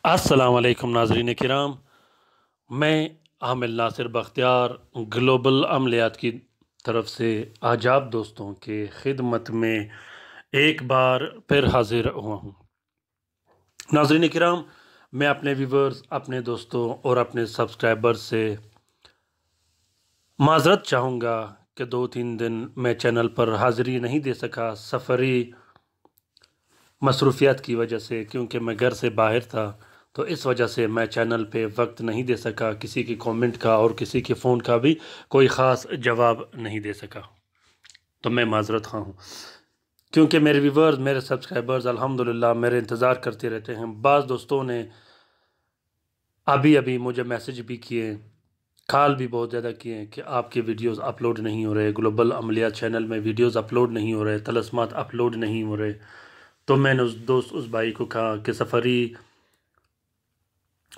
अस्सलाम वालेकुम नाज़रीन किराम। मैं आमिल नासिर बख्तियार ग्लोबल अमलियात की तरफ से आज आप दोस्तों के खिदमत में एक बार फिर हाजिर हुआ हूँ। नाज़रीन किराम, मैं अपने व्यूवर्स, अपने दोस्तों और अपने सब्सक्राइबर्स से माज़रत चाहूँगा कि 2-3 दिन मैं चैनल पर हाज़िरी नहीं दे सका सफ़री मसरूफ़ियत की वजह से, क्योंकि मैं घर से बाहर था। तो इस वजह से मैं चैनल पे वक्त नहीं दे सका, किसी के कमेंट का और किसी के फ़ोन का भी कोई ख़ास जवाब नहीं दे सका। तो मैं माज़रत ख़्वाह हूँ, क्योंकि मेरे व्यूवर्स, मेरे सब्सक्राइबर्स अल्हम्दुलिल्लाह मेरे इंतज़ार करते रहते हैं। बाज़ दोस्तों ने अभी मुझे मैसेज भी किए, कॉल भी बहुत ज़्यादा किए कि आपके वीडियोस अपलोड नहीं हो रहे, ग्लोबल अमलियात चैनल में वीडियोस अपलोड नहीं हो रहे, तलस्मात अपलोड नहीं हो रहे। तो मैंने उस भाई को कहा कि सफ़री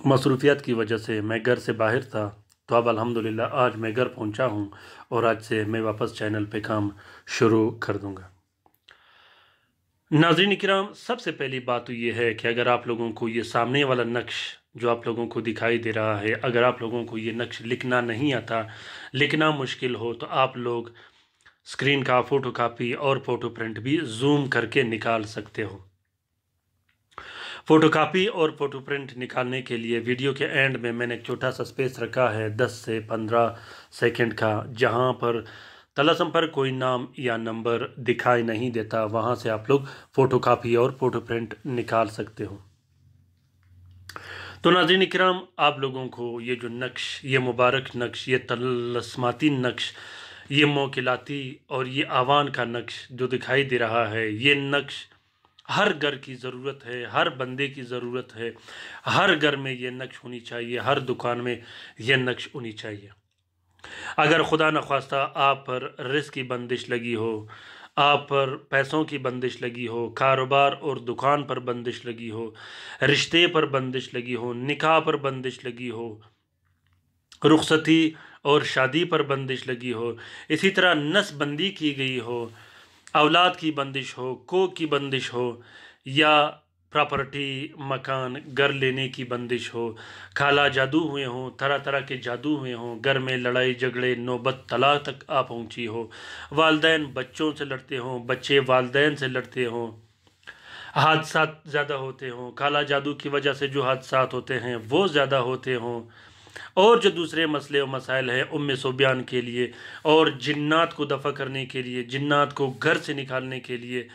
मसरूफ़ियत की वजह से मैं घर से बाहर था। तो अब अल्हम्दुलिल्लाह आज मैं घर पहुंचा हूं और आज से मैं वापस चैनल पे काम शुरू कर दूंगा। नाज़रीन किराम, सबसे पहली बात तो ये है कि अगर आप लोगों को ये सामने वाला नक्श जो आप लोगों को दिखाई दे रहा है, अगर आप लोगों को ये नक्श लिखना नहीं आता, लिखना मुश्किल हो, तो आप लोग स्क्रीन का फ़ोटो कापी और फ़ोटो प्रिंट भी जूम करके निकाल सकते हो। फ़ोटो कापी और फ़ोटो प्रिंट निकालने के लिए वीडियो के एंड में मैंने एक छोटा सा स्पेस रखा है 10 से 15 सेकंड का, जहां पर तलस्म पर कोई नाम या नंबर दिखाई नहीं देता, वहां से आप लोग फ़ोटो कापी और फ़ोटो प्रिंट निकाल सकते हो। तो नाज़रीन इकराम, आप लोगों को ये जो नक्श, ये मुबारक नक्श, ये तलस्माती नक्श, ये मौकिलाती और ये आवान का नक्श जो दिखाई दे रहा है, ये नक्श हर घर की ज़रूरत है, हर बंदे की ज़रूरत है। हर घर में ये नक्श होनी चाहिए, हर दुकान में ये नक्श होनी चाहिए। अगर खुदा न ख्वास्ता आप पर रिस्क की बंदिश लगी हो, आप पर पैसों की बंदिश लगी हो, कारोबार और दुकान पर बंदिश लगी हो, रिश्ते पर बंदिश लगी हो, निकाह पर बंदिश लगी हो, रुखसती और शादी पर बंदिश लगी हो, इसी तरह नसबंदी की गई हो, औलाद की बंदिश हो, कोख की बंदिश हो, या प्रॉपर्टी मकान घर लेने की बंदिश हो, काला जादू हुए हों, तरह तरह के जादू हुए हों, घर में लड़ाई झगड़े नौबत तलाक तक आ पहुंची हो, वालदैन बच्चों से लड़ते हों, बच्चे वालदैन से लड़ते हों, हादसात ज़्यादा होते हों, काला जादू की वजह से जो हादसात होते हैं वो ज़्यादा होते हों, और जो दूसरे मसले और मसाइल हैं उम्मे सुबयान के लिए, और जिन्नात को दफ़ा करने के लिए, जिन्नात को घर से निकालने के लिए,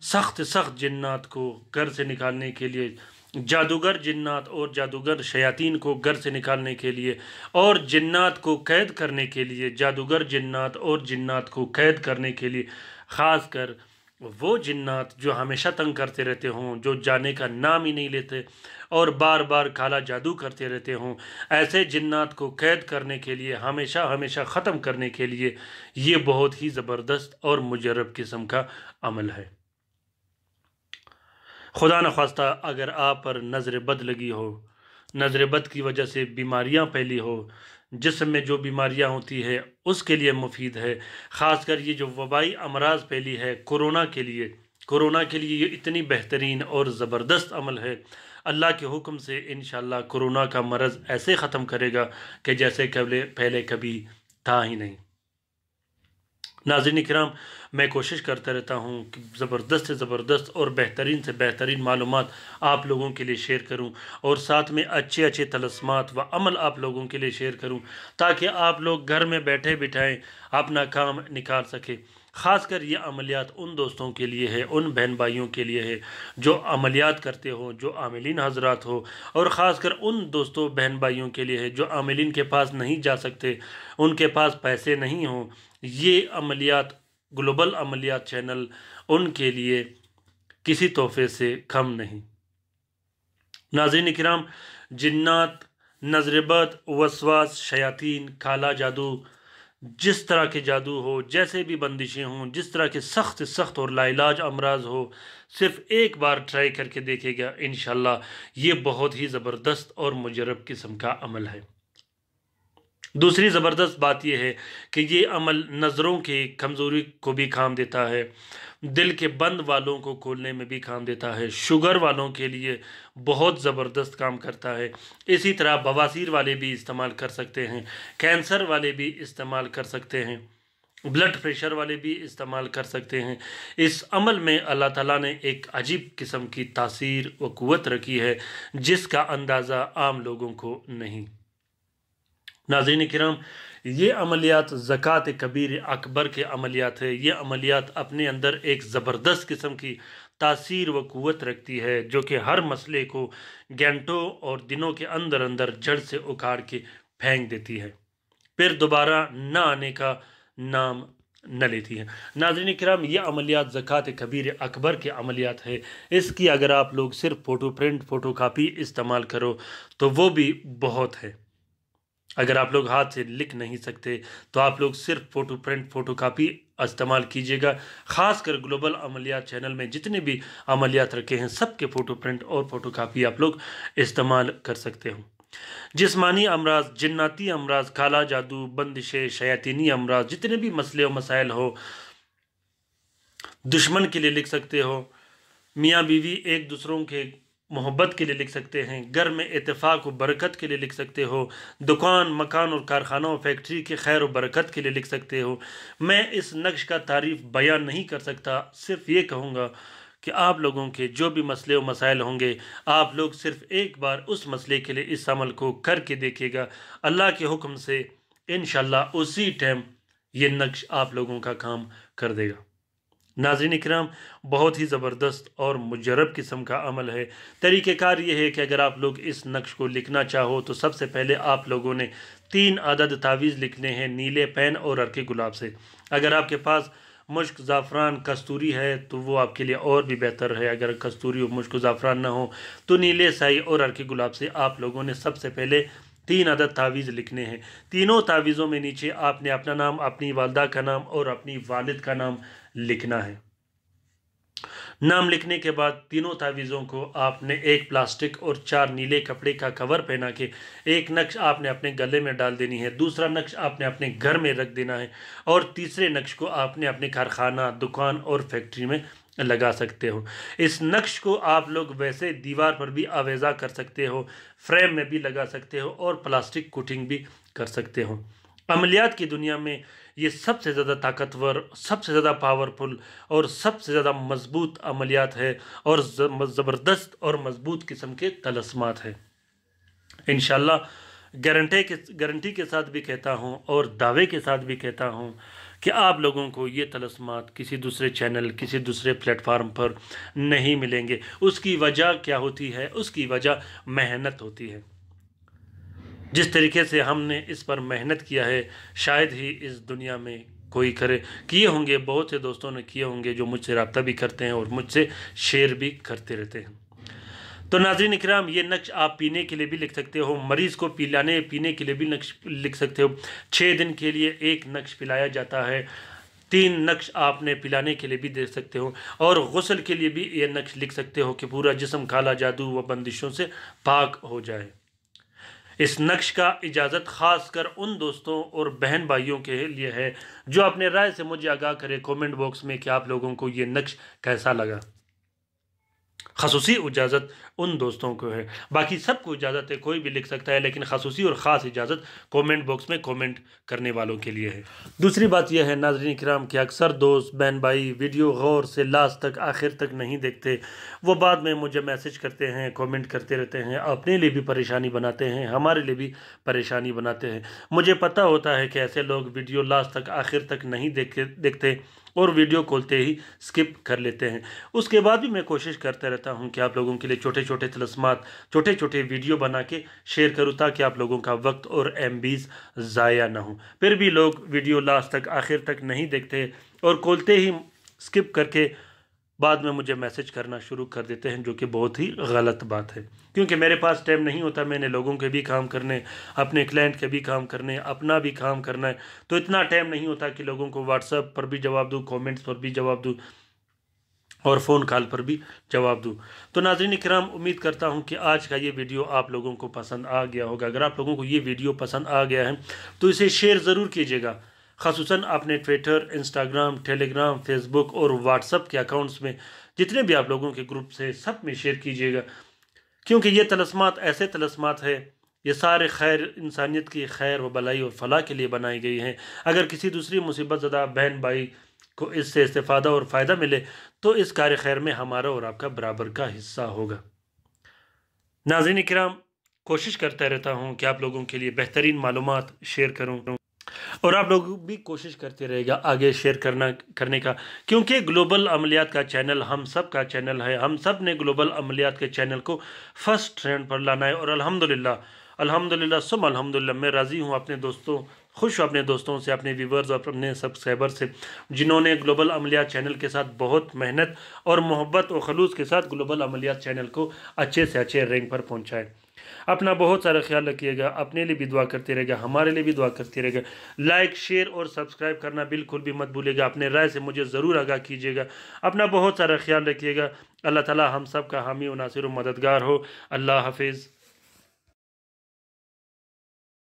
सख्त सख्त जिन्नात को घर से निकालने के लिए, जादूगर जिन्नात और जादूगर शयातीन को घर से निकालने के लिए, और जिन्नात को कैद करने के लिए, जादूगर जिन्नात और जिन्नात को कैद करने के लिए, ख़ास कर वो जिन्नात जो हमेशा तंग करते रहते हों, जो जाने का नाम ही नहीं लेते और बार बार काला जादू करते रहते हों, ऐसे जिन्नात को कैद करने के लिए, हमेशा हमेशा ख़त्म करने के लिए ये बहुत ही ज़बरदस्त और मुजर्रब किस्म का अमल है। खुदा न ख्वास्ता अगर आप पर नज़र बद लगी हो, नज़र बद की वजह से बीमारियां फैली हो, जिस्म में जो बीमारियां होती है उसके लिए मुफीद है। ख़ासकर ये जो वबाई अमराज फैली है कोरोना के लिए ये इतनी बेहतरीन और ज़बरदस्त अमल है। अल्लाह के हुक्म से इंशाअल्लाह कोरोना का मरज़ ऐसे ख़त्म करेगा कि जैसे पहले कभी था ही नहीं। नाज़रीन किराम, मैं कोशिश करता रहता हूँ कि ज़बरदस्त से ज़बरदस्त और बेहतरीन से बेहतरीन मालूमात आप लोगों के लिए शेयर करूँ, और साथ में अच्छे अच्छे तलस्मात व अमल आप लोगों के लिए शेयर करूँ, ताकि आप लोग घर में बैठे बिठाएँ अपना काम निकाल सके। ख़ासकर ये अमलियात उन दोस्तों के लिए है, उन बहन भाइयों के लिए है जो अमलियात करते हो, जो आमिलीन हजरात हो, और ख़ासकर उन दोस्तों बहन भाइयों के लिए है जो आमिलीन के पास नहीं जा सकते, उनके पास पैसे नहीं हों। ये अमलियात, ग्लोबल अमलियात चैनल उनके लिए किसी तोहफे से कम नहीं। नाज़रीन किराम, जिन्नात, नज़रबद, वसवास, शयातीन, काला जादू, जिस तरह के जादू हो, जैसे भी बंदिशें हों, जिस तरह के सख्त सख्त और लाइलाज अमराज हो, सिर्फ एक बार ट्राई करके देखेगा, इंशाल्लाह ये बहुत ही ज़बरदस्त और मुजर्रब किस्म का अमल है। दूसरी ज़बरदस्त बात यह है कि ये अमल नज़रों की कमज़ोरी को भी काम देता है, दिल के बंद वालों को खोलने में भी काम देता है, शुगर वालों के लिए बहुत ज़बरदस्त काम करता है। इसी तरह बवासीर वाले भी इस्तेमाल कर सकते हैं, कैंसर वाले भी इस्तेमाल कर सकते हैं, ब्लड प्रेशर वाले भी इस्तेमाल कर सकते हैं। इस अमल में अल्लाह ताला ने एक अजीब किस्म की तासीर व क़ुव्वत रखी है जिसका अंदाज़ा आम लोगों को नहीं। नाज़रीन किराम, ये अमलियात ज़कात कबीर अकबर के अमलियात है। ये अमलियात अपने अंदर एक ज़बरदस्त किस्म की तासीर व क़ुव्वत रखती है जो कि हर मसले को घंटों और दिनों के अंदर अंदर जड़ से उखाड़ के फेंक देती है, फिर दोबारा न आने का नाम न लेती है। नाज़रीन किराम, ये अमलियात ज़कात कबीर अकबर के अमलियात है। इसकी अगर आप लोग सिर्फ फ़ोटो प्रिंट फ़ोटो कापी इस्तेमाल करो तो वो भी बहुत है। अगर आप लोग हाथ से लिख नहीं सकते तो आप लोग सिर्फ फ़ोटो प्रिंट फ़ोटो कापी इस्तेमाल कीजिएगा। ख़ासकर ग्लोबल अमलियात चैनल में जितने भी अमलियात रखे हैं सबके फ़ोटो प्रिंट और फ़ोटो कापी आप लोग इस्तेमाल कर सकते हो। जिस्मानी अमराज, जन्नाती अमराज, काला जादू, बंदिशें, शयातीनी अमराज, जितने भी मसले और मसाइल हो, दुश्मन के लिए लिख सकते हो, मियाँ बीवी एक दूसरों के मोहब्बत के लिए लिख सकते हैं, घर में इत्तेफाक व बरकत के लिए लिख सकते हो, दुकान मकान और कारखाना और फैक्ट्री के खैर व बरकत के लिए लिख सकते हो। मैं इस नक्श का तारीफ़ बयान नहीं कर सकता, सिर्फ ये कहूँगा कि आप लोगों के जो भी मसले व मसाइल होंगे आप लोग सिर्फ एक बार उस मसले के लिए इस अमल को करके देखिएगा। अल्लाह के हुक्म से इंशाअल्लाह उसी टाइम ये नक्श आप लोगों का काम कर देगा। नाज़रीन इकराम, बहुत ही ज़बरदस्त और मुजरब किस्म का अमल है। तरीक़ेकार ये है कि अगर आप लोग इस नक्श को लिखना चाहो तो सबसे पहले आप लोगों ने 3 अदद तावीज़ लिखने हैं नीले पेन और अर्के गुलाब से। अगर आपके पास मुश्क ज़ाफ़रान कस्तूरी है तो वो आपके लिए और भी बेहतर है। अगर कस्तूरी और मुश्क ज़ाफ़रान ना हो तो नीले स्याही और अर्के गुलाब से आप लोगों ने सबसे पहले 3 अदद तावीज़ लिखने हैं। तीनों तावीज़ों में नीचे आपने अपना नाम, अपनी वालदा का नाम और अपनी वालिद का नाम लिखना है। नाम लिखने के बाद तीनों तावीज़ों को आपने एक प्लास्टिक और 4 नीले कपड़े का कवर पहना के एक नक्श आपने अपने गले में डाल देनी है, दूसरा नक्श आपने अपने घर में रख देना है और तीसरे नक्श को आपने अपने कारखाना, दुकान और फैक्ट्री में लगा सकते हो। इस नक्श को आप लोग वैसे दीवार पर भी आवेज़ा कर सकते हो, फ्रेम में भी लगा सकते हो और प्लास्टिक कोटिंग भी कर सकते हो। अमलियात की दुनिया में ये सबसे ज़्यादा ताकतवर, सबसे ज़्यादा पावरफुल और सबसे ज़्यादा मजबूत अमलियात है और ज़बरदस्त और मजबूत किस्म के तलस्मात है। इंशाअल्लाह गारंटी के साथ भी कहता हूँ और दावे के साथ भी कहता हूँ कि आप लोगों को ये तलस्मात किसी दूसरे चैनल, किसी दूसरे प्लेटफार्म पर नहीं मिलेंगे। उसकी वजह क्या होती है? उसकी वजह मेहनत होती है। जिस तरीके से हमने इस पर मेहनत किया है शायद ही इस दुनिया में कोई करे। किए होंगे, बहुत से दोस्तों ने किए होंगे जो मुझसे रब्ता भी करते हैं और मुझसे शेयर भी करते रहते हैं। तो नाज़रीन इकराम, ये नक्श आप पीने के लिए भी लिख सकते हो, मरीज़ को पिलाने पीने के लिए भी नक्श लिख सकते हो। 6 दिन के लिए एक नक्श पिलाया जाता है, 3 नक्श आपने पिलाने के लिए भी दे सकते हो और गुस्ल के लिए भी ये नक्श लिख सकते हो कि पूरा जिस्म काला जादू व बंदिशों से पाक हो जाए। इस नक्श का इजाज़त ख़ासकर उन दोस्तों और बहन भाइयों के लिए है जो अपने राय से मुझे आगाह करें कमेंट बॉक्स में कि आप लोगों को ये नक्श कैसा लगा। खसूसी इजाज़त उन दोस्तों को है, बाकी सबको इजाज़त है, कोई भी लिख सकता है, लेकिन खसूसी और ख़ास इजाज़त कमेंट बॉक्स में कमेंट करने वालों के लिए है। दूसरी बात यह है नाज़रीन किराम कि अक्सर दोस्त बहन भाई वीडियो गौर से लास्ट तक आखिर तक नहीं देखते। वो बाद में मुझे मैसेज करते हैं, कमेंट करते रहते हैं, अपने लिए भी परेशानी बनाते हैं, हमारे लिए भी परेशानी बनाते हैं। मुझे पता होता है कि ऐसे लोग वीडियो लास्ट तक आखिर तक नहीं देखते और वीडियो खोलते ही स्किप कर लेते हैं। उसके बाद भी मैं कोशिश करता रहता हूं कि आप लोगों के लिए छोटे छोटे तलस्मात, छोटे छोटे वीडियो बना के शेयर करूं ताकि आप लोगों का वक्त और MBs ज़ाया ना हो। फिर भी लोग वीडियो लास्ट तक आखिर तक नहीं देखते और खोलते ही स्किप करके बाद में मुझे मैसेज करना शुरू कर देते हैं, जो कि बहुत ही गलत बात है। क्योंकि मेरे पास टाइम नहीं होता, मैंने लोगों के भी काम करने, अपने क्लाइंट के भी काम करने, अपना भी काम करना है, तो इतना टाइम नहीं होता कि लोगों को व्हाट्सएप पर भी जवाब दूँ, कमेंट्स पर भी जवाब दूँ और फ़ोन कॉल पर भी जवाब दूँ। तो नाज़रीन इकराम, उम्मीद करता हूँ कि आज का ये वीडियो आप लोगों को पसंद आ गया होगा। अगर आप लोगों को ये वीडियो पसंद आ गया है तो इसे शेयर ज़रूर कीजिएगा, خصوصاً اپنے ٹویٹر، انسٹاگرام، ٹیلی گرام، فیس بک اور واٹس اپ کے اکاؤنٹس میں جتنے بھی آپ لوگوں کے گروپس ہیں سب میں شیئر کیجیے گا، کیونکہ یہ طلسمات ایسے طلسمات ہے، یہ سارے خیر انسانیت کی خیر و بلائی اور فلاح کے لیے بنائی گئی ہیں۔ اگر کسی دوسری مصیبت زدہ بہن بھائی کو اس سے استفادہ اور فائدہ ملے تو اس کار خیر میں ہمارا اور آپ کا برابر کا حصہ ہوگا۔ ناظرین کرام، کوشش کرتا رہتا ہوں کہ آپ لوگوں کے لیے بہترین معلومات شیئر کروں، اور آپ لوگ بھی کوشش کرتے رہے گا آگے شیئر کرنے کا، کیونکہ گلوبل عملیات کا چینل ہم سب کا چینل ہے۔ ہم سب نے گلوبل عملیات کے چینل کو فرسٹ رینک پر لانا ہے، اور الحمدللہ ثم الحمدللہ میں راضی ہوں اپنے دوستوں، خوش ہوں اپنے دوستوں سے، اپنے ویورز اور اپنے سبسکرائبر سے، جنہوں نے گلوبل عملیات چینل کے ساتھ بہت محنت اور محبت اور خلوص کے ساتھ گلوبل عملیات چینل کو اچھے سے اچھے رینک پر پہنچائے۔ اپنا بہت سارا خیال رکھیے گا، اپنے لیے بھی دعا کرتے رہے گا، ہمارے لیے بھی دعا کرتے رہے گا۔ لائک، شیئر اور سبسکرائب کرنا بالکل بھی مت بھولے گا، اپنے رائے سے مجھے ضرور آگاہ کیجیے گا۔ اپنا بہت سارا خیال رکھیے گا۔ اللہ تعالی ہم سب کا حامی و ناصر و مددگار ہو۔ اللہ حافظ۔